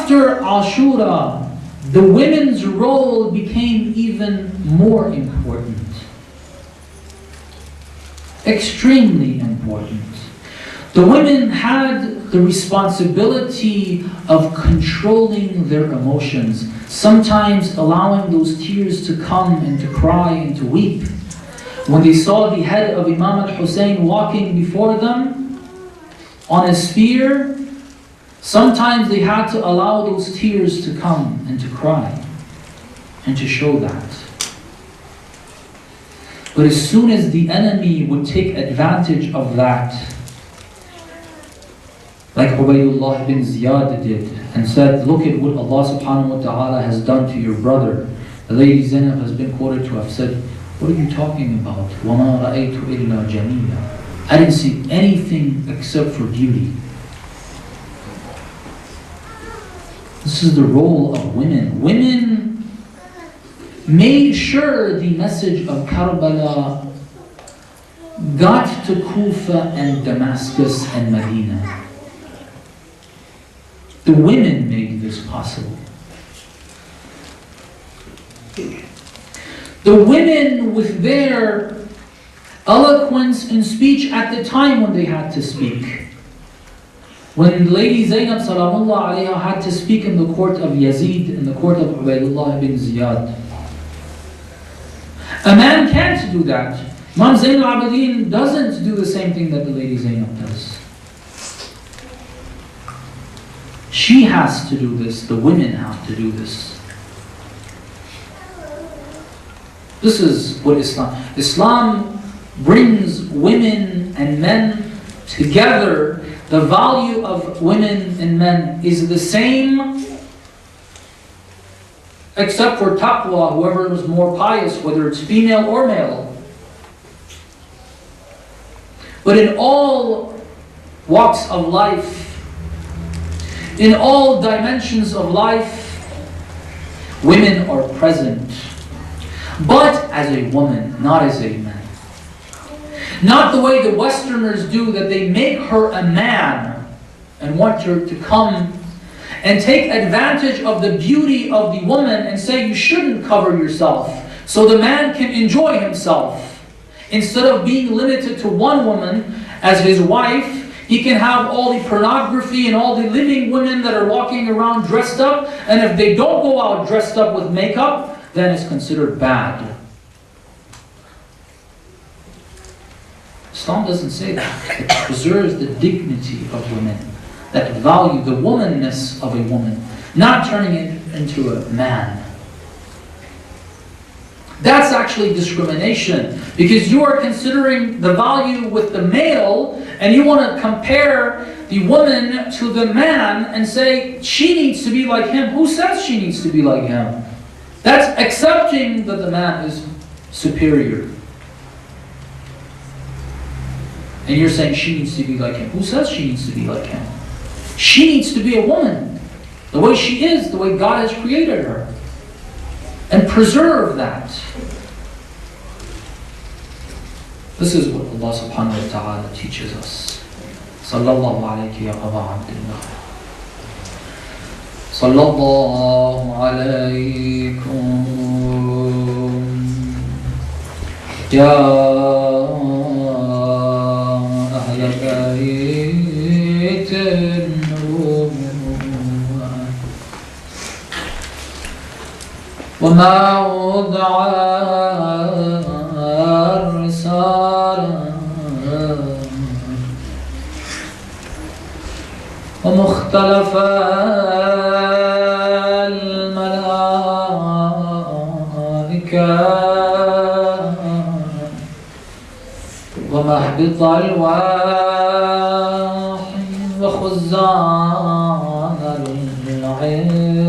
After Ashura, the women's role became even more important. Extremely important. The women had the responsibility of controlling their emotions, sometimes allowing those tears to come and to cry and to weep. When they saw the head of Imam al-Hussein walking before them on a spear, sometimes they had to allow those tears to come and to cry and to show that. But as soon as the enemy would take advantage of that, like Ubaydullah bin Ziyad did, and said, look at what Allah subhanahu wa ta'ala has done to your brother. The lady Zainab has been quoted to have said, what are you talking about? وَمَا رَأَيْتُ إِلَّا جَمِيلًا. I didn't see anything except for beauty. This is the role of women. Women made sure the message of Karbala got to Kufa and Damascus and Medina. The women made this possible. The women, with their eloquence in speech at the time when they had to speak. When Lady Zainab salamullah alayha had to speak in the court of Yazid, in the court of Ubaydullah bin Ziyad. A man can't do that. Imam Zain al-Abidin doesn't do the same thing that the Lady Zainab does. She has to do this, the women have to do this. This is what Islam brings women and men together. The value of women and men is the same, except for taqwa, whoever is more pious, whether it's female or male. But in all walks of life, in all dimensions of life, women are present. But as a woman, not as a man. Not the way the Westerners do, that they make her a man and want her to come and take advantage of the beauty of the woman and say you shouldn't cover yourself so the man can enjoy himself. Instead of being limited to one woman as his wife, he can have all the pornography and all the living women that are walking around dressed up, and if they don't go out dressed up with makeup, then it's considered bad. Islam doesn't say that. It preserves the dignity of women, that value, the womanness of a woman, not turning it into a man. That's actually discrimination, because you are considering the value with the male and you want to compare the woman to the man and say she needs to be like him. Who says she needs to be like him? That's accepting that the man is superior. And you're saying she needs to be like him. Who says she needs to be like him? She needs to be a woman, the way she is, the way God has created her. And preserve that. This is what Allah subhanahu wa ta'ala teaches us. Sallallahu alayhi ya Aba Abdullah. Sallallahu alaykum ya ahla baytin nubuwwah. وما وضع الرسالة ومختلف الملائكة ومهبط الوحي وخزان العلم.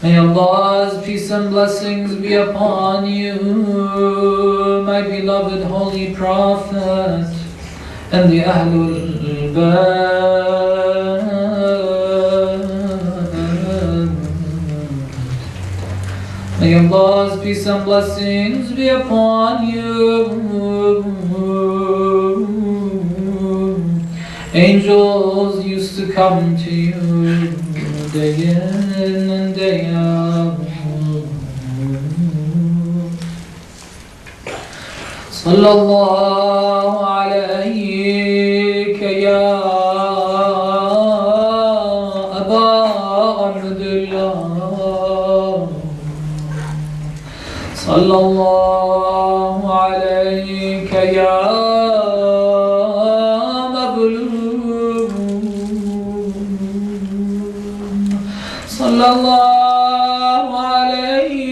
May Allah's peace and blessings be upon you, my beloved Holy Prophet, and the Ahlul Bayt. May Allah's peace and blessings be upon you. Angels, you used to come to you day in and day out. Sallallahu alayka ya Aba Abdullah. Sallallahu alayka ya sallallahu alayk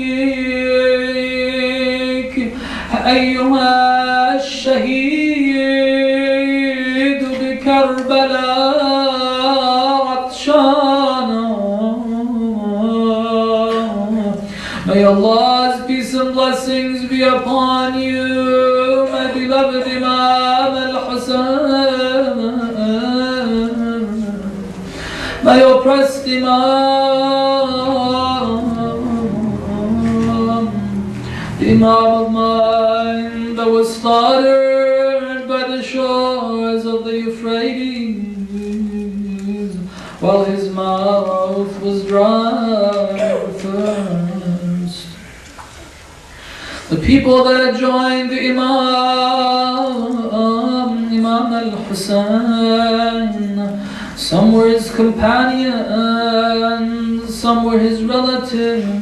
أيها الشهيد بكربلاء عطشانا. May Allah's peace and blessings be upon you, my beloved Imam al-Hussein, my oppressed Imam, the Imam of mine that was slaughtered by the shores of the Euphrates, while his mouth was dry with thirst. The people that had joined the Imam al-Hussein, some were his companions, some were his relatives.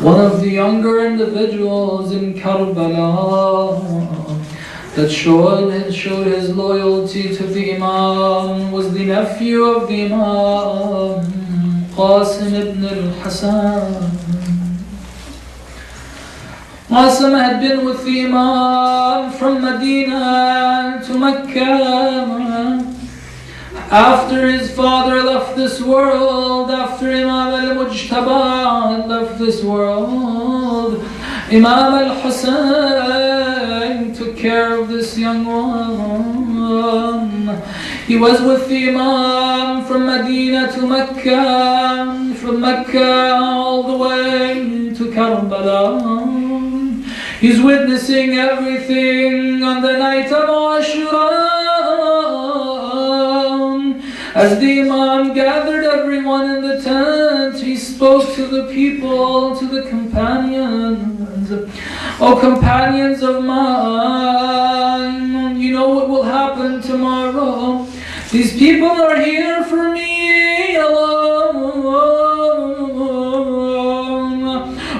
One of the younger individuals in Karbala that showed his loyalty to the Imam was the nephew of the Imam, Qasim ibn al-Hasan. Qasim had been with the Imam from Medina to Mecca. After his father left this world, after Imam al-Mujtaba left this world, Imam al-Hussein took care of this young one. He was with the Imam from Medina to Mecca, from Mecca all the way to Karbala. He's witnessing everything on the night of Ashura. As the Imam gathered everyone in the tent, he spoke to the people, to the companions. Oh, companions of mine, you know what will happen tomorrow. These people are here for me alone.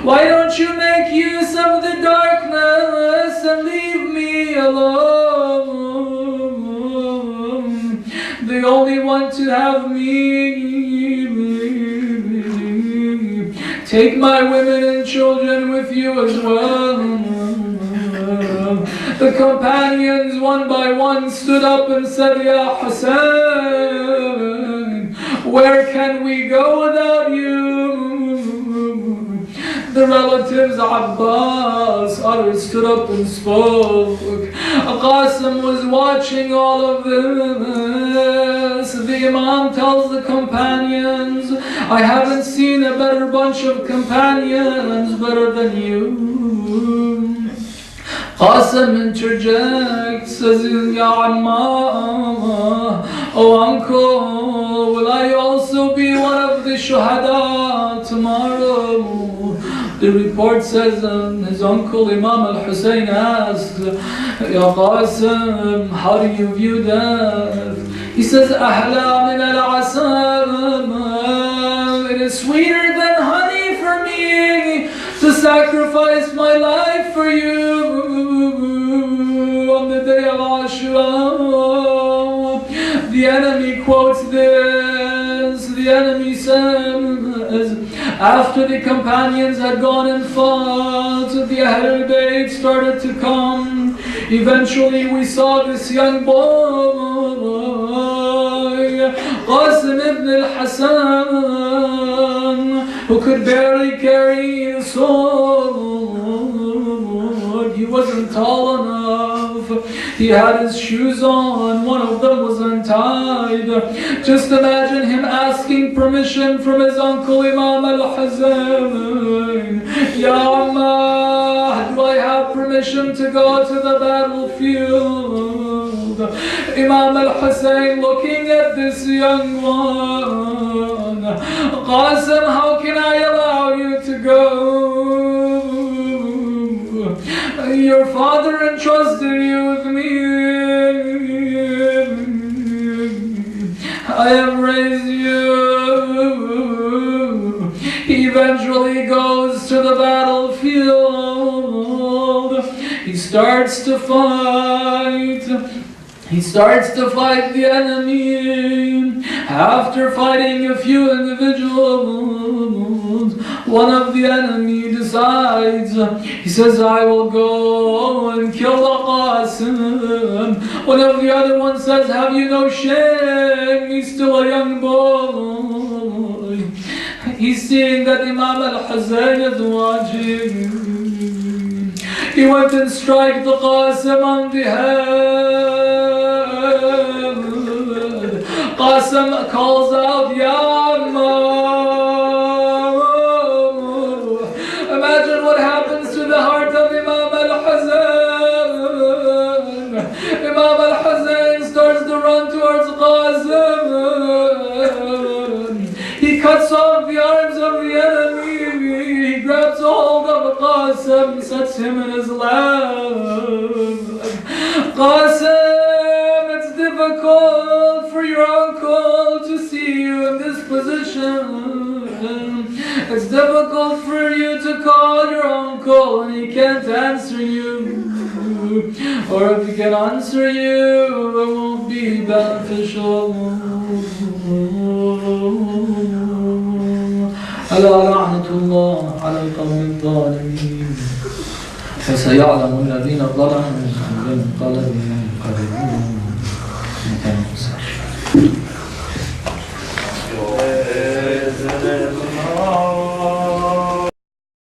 Why don't you make use of the darkness and leave me alone? They only want to have me. Take my women and children with you as well. The companions one by one stood up and said, Ya Hussein, where can we go without you? The relatives Abbas, others stood up and spoke. Qasim was watching all of this. The Imam tells the companions, I haven't seen a better bunch of companions better than you. Qasim interjects, says, Ya Amma, oh uncle, will I also be one of the shuhada tomorrow? The report says his uncle Imam al-Hussein asked, Ya Qasim, how do you view death? He says, Ahla min al-asam, it is sweeter than honey for me to sacrifice my life for you on the day of Ashura. The enemy quotes this. The enemy says, after the companions had gone and fought, the Ahlul Bayt started to come. Eventually we saw this young boy, Qasim ibn al-Hasan, who could barely carry a sword. He wasn't tall enough. He had his shoes on, one of them was untied. Just imagine him asking permission from his uncle Imam al-Hussein. Ya Amma, do I have permission to go to the battlefield? Imam al-Hussein looking at this young one. Qasim, how can I allow you to go? Your father entrusted you with me. I have raised you. He eventually goes to the battlefield. He starts to fight. He starts to fight the enemy. After fighting a few individuals, one of the enemy decides, he says, I will go and kill the Qasim. One of the other ones says, have you no shame? He's still a young boy. He's seeing that Imam al-Hussein is watching. He went and struck the Qasim on the head. Qasim calls out, Ya Amma. Imagine what happens to the heart of Imam al-Hussein. Imam al-Hussein starts to run towards Qasim. He cuts off the arms of the enemy. He grabs a hold of Qasim, sets him in his lap. Qasim, it's difficult for your uncle to see you in this position. It's difficult for you to call your uncle and he can't answer you. Or if he can answer you, it won't be beneficial. ألا لعنة الله على القوم الظالمين فسيعلم الذين ظلموا من قلبهم